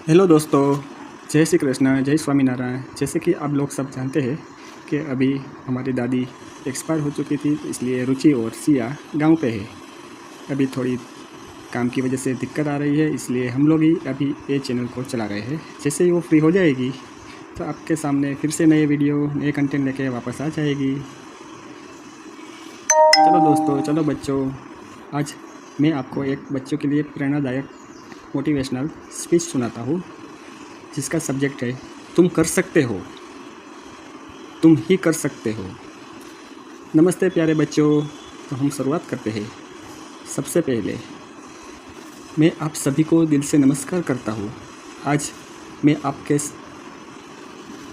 Hello दोस्तों, जय श्री कृष्ण, जय स्वामीनारायण। जैसे कि आप लोग सब जानते हैं कि अभी हमारी दादी एक्सपायर हो चुकी थी, इसलिए रुचि और सिया गांव पे है। अभी थोड़ी काम की वजह से दिक्कत आ रही है, इसलिए हम लोग ही अभी ये चैनल को चला रहे हैं। जैसे ही वो फ्री हो जाएगी तो आपके सामने फिर से नए वीडियो, नए कंटेंट लेके वापस आ जाएगी। चलो दोस्तों, चलो बच्चों, आज मैं आपको एक बच्चों के लिए प्रेरणादायक मोटिवेशनल स्पीच सुनाता हूँ, जिसका सब्जेक्ट है तुम कर सकते हो, तुम ही कर सकते हो। नमस्ते प्यारे बच्चों, तो हम शुरुआत करते हैं। सबसे पहले मैं आप सभी को दिल से नमस्कार करता हूँ। आज मैं आपके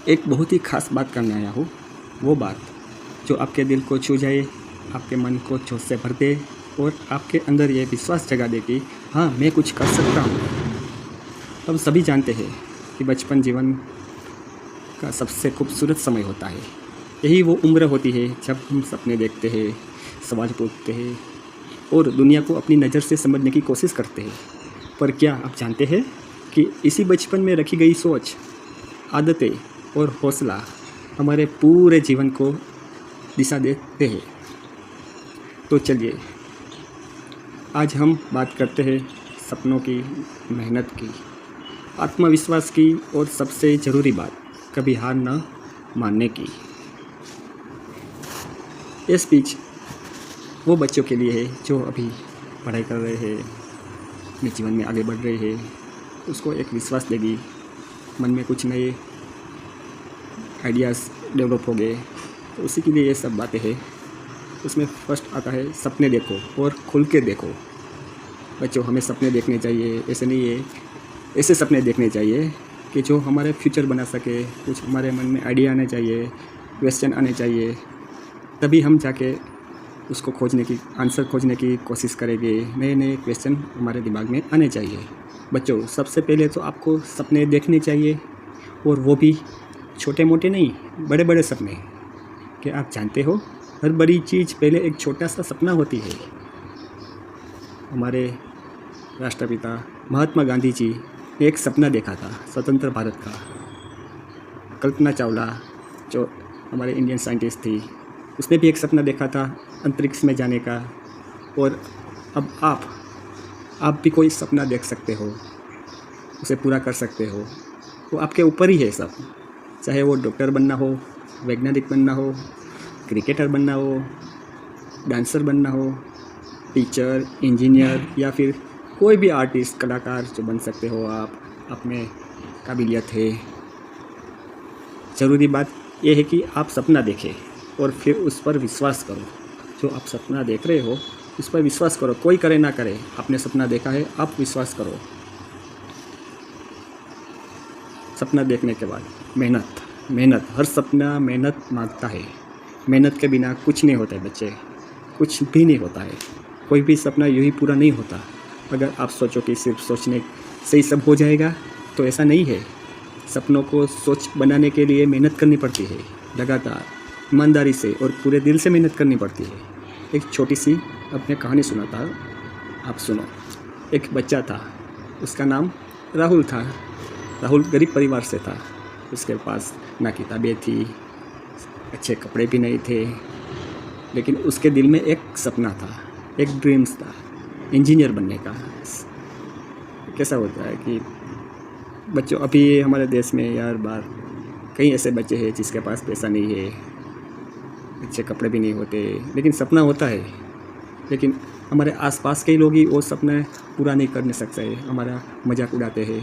एक बहुत ही ख़ास बात करने आया हूँ, वो बात जो आपके दिल को छू जाए, आपके मन को जोश से भर दे और आपके अंदर ये विश्वास जगा दे कि हाँ, मैं कुछ कर सकता हूँ। हम सभी जानते हैं कि बचपन जीवन का सबसे खूबसूरत समय होता है। यही वो उम्र होती है जब हम सपने देखते हैं, सवाल पूछते हैं और दुनिया को अपनी नज़र से समझने की कोशिश करते हैं। पर क्या आप जानते हैं कि इसी बचपन में रखी गई सोच, आदतें और हौसला हमारे पूरे जीवन को दिशा देते हैं। तो चलिए आज हम बात करते हैं सपनों की, मेहनत की, आत्मविश्वास की और सबसे ज़रूरी बात, कभी हार न मानने की। ये स्पीच वो बच्चों के लिए है जो अभी पढ़ाई कर रहे हैं, अपने जीवन में आगे बढ़ रहे हैं। उसको एक विश्वास देगी, मन में कुछ नए आइडियाज़ डेवलप हो गए, तो उसी के लिए ये सब बातें हैं। उसमें फर्स्ट आता है सपने देखो और खुल के देखो। बच्चों, हमें सपने देखने चाहिए, ऐसे नहीं है, ऐसे सपने देखने चाहिए कि जो हमारे फ्यूचर बना सके। कुछ हमारे मन में आइडिया आने चाहिए, क्वेश्चन आने चाहिए, तभी हम जाके उसको आंसर खोजने की कोशिश करेंगे। नए नए क्वेश्चन हमारे दिमाग में आने चाहिए। बच्चों, सबसे पहले तो आपको सपने देखने चाहिए, और वो भी छोटे मोटे नहीं, बड़े बड़े सपने। कि आप जानते हो, हर बड़ी चीज़ पहले एक छोटा सा सपना होती है। हमारे राष्ट्रपिता महात्मा गांधी जी ने एक सपना देखा था स्वतंत्र भारत का। कल्पना चावला जो हमारे इंडियन साइंटिस्ट थी, उसने भी एक सपना देखा था अंतरिक्ष में जाने का। और अब आप भी कोई सपना देख सकते हो, उसे पूरा कर सकते हो। वो आपके ऊपर ही है सब। चाहे वो डॉक्टर बनना हो, वैज्ञानिक बनना हो, क्रिकेटर बनना हो, डांसर बनना हो, टीचर, इंजीनियर या फिर कोई भी आर्टिस्ट, कलाकार जो बन सकते हो आप, अपने काबिलियत है। ज़रूरी बात यह है कि आप सपना देखें और फिर उस पर विश्वास करो। जो आप सपना देख रहे हो उस पर विश्वास करो, कोई करे ना करे, आपने सपना देखा है, आप विश्वास करो। सपना देखने के बाद मेहनत, हर सपना मेहनत मांगता है। मेहनत के बिना कुछ नहीं होता है बच्चे, कुछ भी नहीं होता है। कोई भी सपना यूँ ही पूरा नहीं होता। अगर आप सोचो कि सिर्फ सोचने से ही सब हो जाएगा, तो ऐसा नहीं है। सपनों को सोच बनाने के लिए मेहनत करनी पड़ती है, लगातार, ईमानदारी से और पूरे दिल से मेहनत करनी पड़ती है। एक छोटी सी अपने कहानी सुनाता हूँ, आप सुनो। एक बच्चा था, उसका नाम राहुल था। राहुल गरीब परिवार से था। उसके पास ना किताबें थी, अच्छे कपड़े भी नहीं थे, लेकिन उसके दिल में एक सपना था, एक ड्रीम्स था, इंजीनियर बनने का। कैसा होता है कि बच्चों, अभी हमारे देश में यार बार कई ऐसे बच्चे हैं जिसके पास पैसा नहीं है, अच्छे कपड़े भी नहीं होते, लेकिन सपना होता है। लेकिन हमारे आसपास के लोग ही वो सपना पूरा नहीं करने सकते, हमारा मजाक उड़ाते हैं।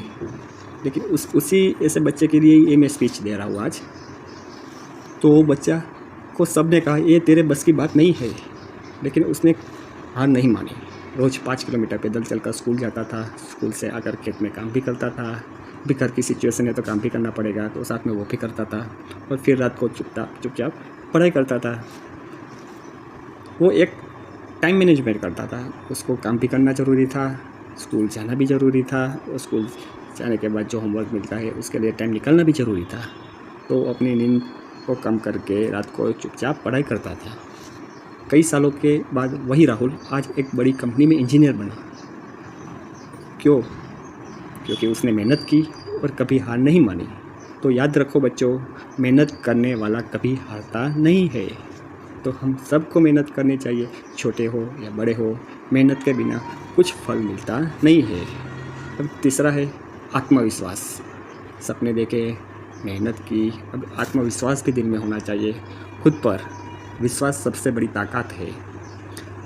लेकिन उसी ऐसे बच्चे के लिए ये मैं स्पीच दे रहा हूँ आज। तो वो बच्चा को सब ने कहा ये तेरे बस की बात नहीं है, लेकिन उसने हार नहीं मानी। रोज़ 5 किलोमीटर पैदल चलकर स्कूल जाता था। स्कूल से आकर खेत में काम भी करता था। भी घर की सिचुएशन है तो काम भी करना पड़ेगा, तो साथ में वो भी करता था। और फिर रात को चुपचाप पढ़ाई करता था। वो एक टाइम मैनेजमेंट करता था। उसको काम भी करना ज़रूरी था, स्कूल जाना भी ज़रूरी था, और स्कूल जाने के बाद जो होमवर्क मिलता है उसके लिए टाइम निकालना भी ज़रूरी था। तो अपनी नींद को कम करके रात को चुपचाप पढ़ाई करता था। कई सालों के बाद वही राहुल आज एक बड़ी कंपनी में इंजीनियर बना। क्यों? क्योंकि उसने मेहनत की और कभी हार नहीं मानी। तो याद रखो बच्चों, मेहनत करने वाला कभी हारता नहीं है। तो हम सबको मेहनत करनी चाहिए, छोटे हो या बड़े हो, मेहनत के बिना कुछ फल मिलता नहीं है। अब तीसरा है आत्मविश्वास। सपने देखे, मेहनत की, अब आत्मविश्वास भी दिल में होना चाहिए। खुद पर विश्वास सबसे बड़ी ताकत है।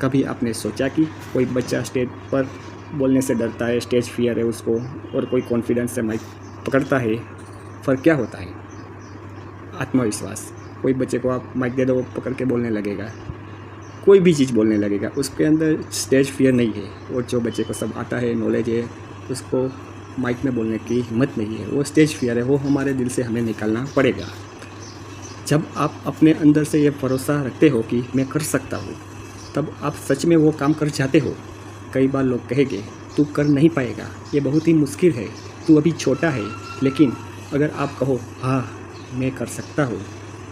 कभी आपने सोचा कि कोई बच्चा स्टेज पर बोलने से डरता है, स्टेज फियर है उसको, और कोई कॉन्फिडेंस से माइक पकड़ता है, फ़र्क क्या होता है? आत्मविश्वास। कोई बच्चे को आप माइक दे दो, वो पकड़ के बोलने लगेगा, कोई भी चीज़ बोलने लगेगा, उसके अंदर स्टेज फियर नहीं है। और जो बच्चे को सब आता है, नॉलेज है, उसको माइक में बोलने की हिम्मत नहीं है, वो स्टेज फियर है, वो हमारे दिल से हमें निकालना पड़ेगा। जब आप अपने अंदर से ये भरोसा रखते हो कि मैं कर सकता हूँ, तब आप सच में वो काम कर जाते हो। कई बार लोग कहेंगे तू कर नहीं पाएगा, ये बहुत ही मुश्किल है, तू अभी छोटा है, लेकिन अगर आप कहो हाँ मैं कर सकता हूँ,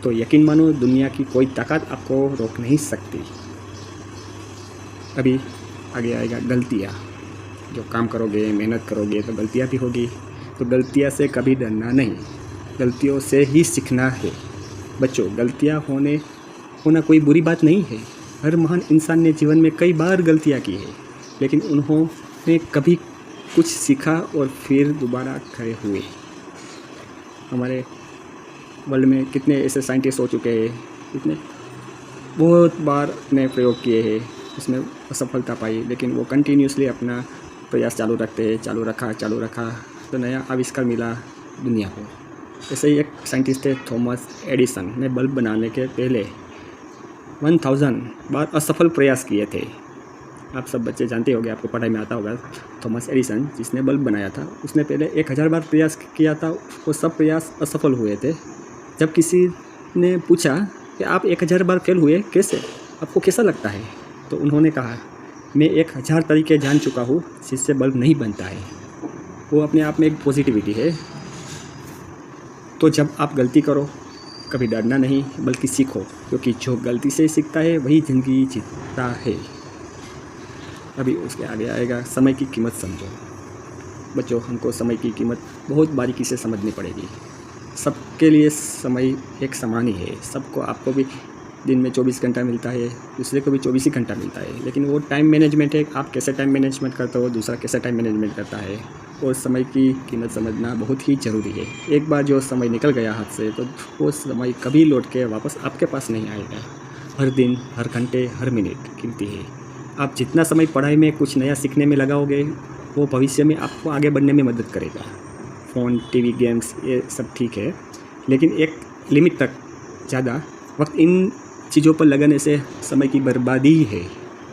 तो यकीन मानो दुनिया की कोई ताकत आपको रोक नहीं सकती। अभी आगे आएगा गलतियाँ। जो काम करोगे, मेहनत करोगे तो गलतियाँ भी होगी, तो गलतियाँ से कभी डरना नहीं, गलतियों से ही सीखना है। बच्चों, गलतियाँ होना कोई बुरी बात नहीं है। हर महान इंसान ने जीवन में कई बार गलतियाँ की है, लेकिन उन्होंने कभी कुछ सीखा और फिर दोबारा खड़े हुए। हमारे वर्ल्ड में कितने ऐसे साइंटिस्ट हो चुके हैं, कितने बहुत बार अपने प्रयोग किए हैं, उसमें असफलता पाई, लेकिन वो कंटिन्यूसली अपना प्रयास चालू रखा, तो नया आविष्कार मिला दुनिया को। ऐसे ही एक साइंटिस्ट थे थॉमस एडिसन ने बल्ब बनाने के पहले 1000 बार असफल प्रयास किए थे। आप सब बच्चे जानते होंगे, आपको पढ़ाई में आता होगा। थॉमस एडिसन जिसने बल्ब बनाया था, उसने पहले 1000 बार प्रयास किया था, वो सब प्रयास असफल हुए थे। जब किसी ने पूछा कि आप 1000 बार फेल हुए कैसे, आपको कैसा लगता है, तो उन्होंने कहा मैं 1000 तरीके जान चुका हूँ जिससे बल्ब नहीं बनता है। वो अपने आप में एक पॉजिटिविटी है। तो जब आप गलती करो, कभी डरना नहीं बल्कि सीखो, क्योंकि जो गलती से सीखता है वही ज़िंदगी जीतता है। अभी उसके आगे आएगा समय की कीमत समझो। बच्चों, हमको समय की कीमत बहुत बारीकी से समझनी पड़ेगी। सबके लिए समय एक समान ही है। सबको, आपको भी दिन में 24 घंटा मिलता है, दूसरे को भी 24 ही घंटा मिलता है, लेकिन वो टाइम मैनेजमेंट है। आप कैसे टाइम मैनेजमेंट करते हो, दूसरा कैसे टाइम मैनेजमेंट करता है, और समय की कीमत समझना बहुत ही ज़रूरी है। एक बार जो समय निकल गया हाथ से, तो वो समय कभी लौट के वापस आपके पास नहीं आएगा। हर दिन, हर घंटे, हर मिनट कीमती है। आप जितना समय पढ़ाई में कुछ नया सीखने में लगाओगे, वो भविष्य में आपको आगे बढ़ने में मदद करेगा। फ़ोन, टीवी, गेम्स, ये सब ठीक है, लेकिन एक लिमिट तक ज़्यादा वक्त इन चीज़ों पर लगाने से समय की बर्बादी है।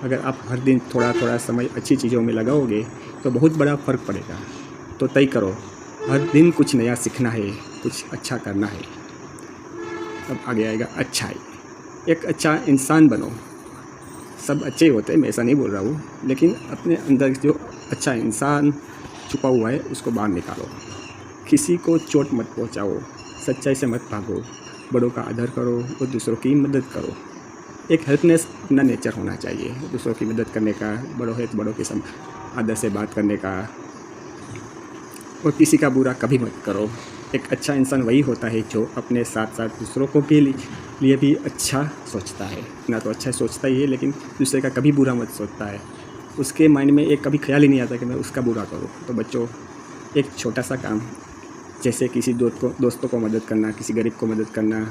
अगर आप हर दिन थोड़ा थोड़ा समय अच्छी चीज़ों में लगाओगे तो बहुत बड़ा फ़र्क पड़ेगा। तो तय करो, हर दिन कुछ नया सीखना है, कुछ अच्छा करना है। अब आगे आएगा अच्छाई। एक अच्छा इंसान बनो। सब अच्छे ही होते हैं, मैं ऐसा नहीं बोल रहा हूँ, लेकिन अपने अंदर जो अच्छा इंसान छुपा हुआ है उसको बाहर निकालो। किसी को चोट मत पहुँचाओ, सच्चाई से मत भागो, बड़ों का आदर करो और दूसरों की मदद करो। एक हेल्पनेस अपना नेचर होना चाहिए, दूसरों की मदद करने का, बड़ों है तो बड़ों के आदर से बात करने का, और किसी का बुरा कभी मत करो। एक अच्छा इंसान वही होता है जो अपने साथ साथ दूसरों को के लिए भी अच्छा सोचता है। इतना तो अच्छा सोचता ही है, लेकिन दूसरे का कभी बुरा मत सोचता है। उसके माइंड में एक कभी ख्याल ही नहीं आता कि मैं उसका बुरा करूँ। तो बच्चों, एक छोटा सा काम, जैसे किसी दोस्तों को मदद करना, किसी गरीब को मदद करना,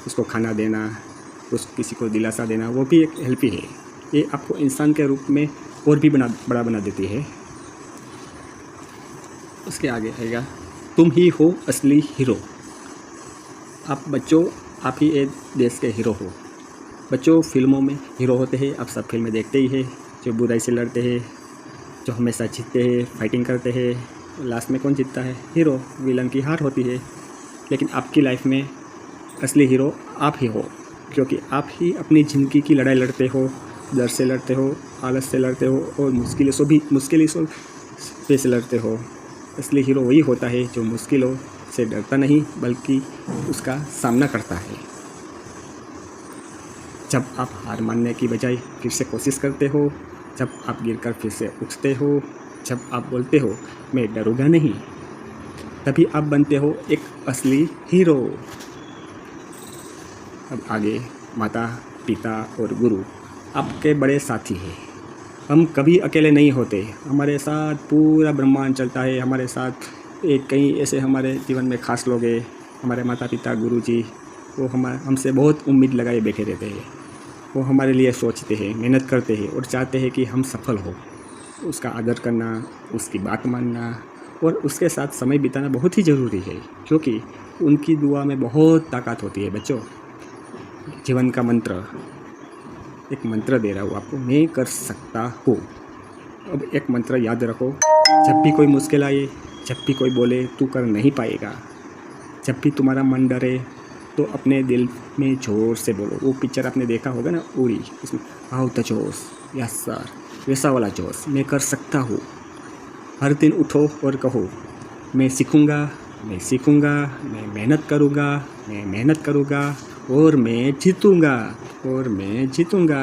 उसको खाना देना, किसी को दिलासा देना, वो भी एक हेल्प ही है। ये आपको इंसान के रूप में और भी बड़ा बना देती है। उसके आगे आएगा तुम ही हो असली हीरो। आप बच्चों, आप ही एक देश के हीरो हो। बच्चों, फिल्मों में हीरो होते हैं, आप सब फिल्में देखते ही है, जो बुराई से लड़ते हैं, जो हमेशा जीतते हैं, फाइटिंग करते हैं। लास्ट में कौन जीतता है? हीरो। विलन की हार होती है। लेकिन आपकी लाइफ में असली हीरो आप ही हो, क्योंकि आप ही अपनी ज़िंदगी की लड़ाई लड़ते हो, डर से लड़ते हो, आलस से लड़ते हो, और मुश्किलों से लड़ते हो। असली हीरो वही होता है जो मुश्किलों से डरता नहीं बल्कि उसका सामना करता है। जब आप हार मानने की बजाय फिर से कोशिश करते हो, जब आप गिरकर फिर से उठते हो, जब आप बोलते हो मैं डरूंगा नहीं, तभी आप बनते हो एक असली हीरो। अब आगे माता पिता और गुरु आपके बड़े साथी हैं। हम कभी अकेले नहीं होते, हमारे साथ पूरा ब्रह्मांड चलता है। हमारे साथ एक कई ऐसे हमारे जीवन में खास लोग हैं, हमारे माता पिता गुरु जी, वो हमसे बहुत उम्मीद लगाए बैठे रहते हैं। वो हमारे लिए सोचते हैं, मेहनत करते हैं और चाहते हैं कि हम सफल हो। उसका आदर करना, उसकी बात मानना और उसके साथ समय बिताना बहुत ही ज़रूरी है, क्योंकि उनकी दुआ में बहुत ताकत होती है। बच्चों, जीवन का मंत्र, एक मंत्र दे रहा हूँ आपको, मैं कर सकता हूँ। अब एक मंत्र याद रखो, जब भी कोई मुश्किल आए, जब भी कोई बोले तू कर नहीं पाएगा, जब भी तुम्हारा मन डरे, तो अपने दिल में ज़ोर से बोलो। वो पिक्चर आपने देखा होगा ना, उड़ी, उसमें आओ द जोश, यस सर, वैसा वाला जोश, मैं कर सकता हूँ। हर दिन उठो और कहो, मैं सीखूँगा, मैं सीखूँगा, मैं मेहनत करूँगा, मैं मेहनत करूँगा और मैं जीतूँगा, और मैं जीतूँगा।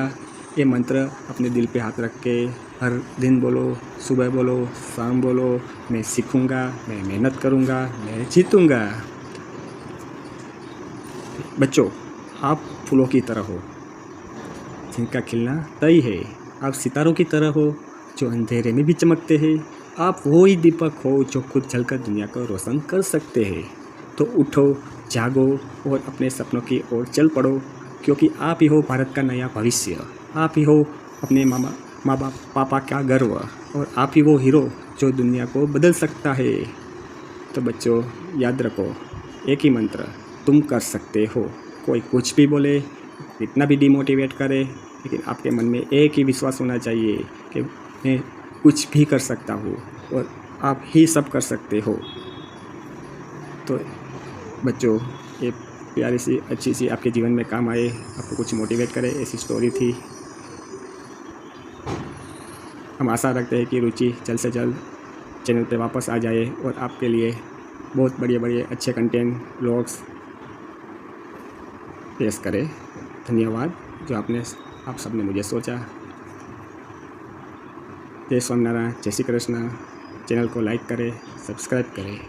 ये मंत्र अपने दिल पे हाथ रख के हर दिन बोलो, सुबह बोलो, शाम बोलो, मैं सीखूँगा, मैं मेहनत करूँगा, मैं जीतूँगा। बच्चों, आप फूलों की तरह हो जिनका खिलना तय है। आप सितारों की तरह हो जो अंधेरे में भी चमकते हैं। आप वो ही दीपक हो जो खुद जलकर दुनिया को रोशन कर सकते हैं। तो उठो, जागो और अपने सपनों की ओर चल पड़ो, क्योंकि आप ही हो भारत का नया भविष्य। आप ही हो अपने माँ बाप पापा का गर्व, और आप ही वो हीरो जो दुनिया को बदल सकता है। तो बच्चों, याद रखो एक ही मंत्र, तुम कर सकते हो। कोई कुछ भी बोले, कितना भी डिमोटिवेट करे, लेकिन आपके मन में एक ही विश्वास होना चाहिए कि मैं कुछ भी कर सकता हूँ और आप ही सब कर सकते हो। तो बच्चों, ये प्यारी सी अच्छी सी आपके जीवन में काम आए, आपको कुछ मोटिवेट करे, ऐसी स्टोरी थी। हम आशा रखते हैं कि रुचि जल्द से जल्द चैनल पे वापस आ जाए और आपके लिए बहुत बढ़िया अच्छे कंटेंट व्लॉग्स पेश करे। धन्यवाद जो आप सबने मुझे सोचा। जय स्वामीनारायण, जय श्री कृष्ण। चैनल को लाइक करें, सब्सक्राइब करें।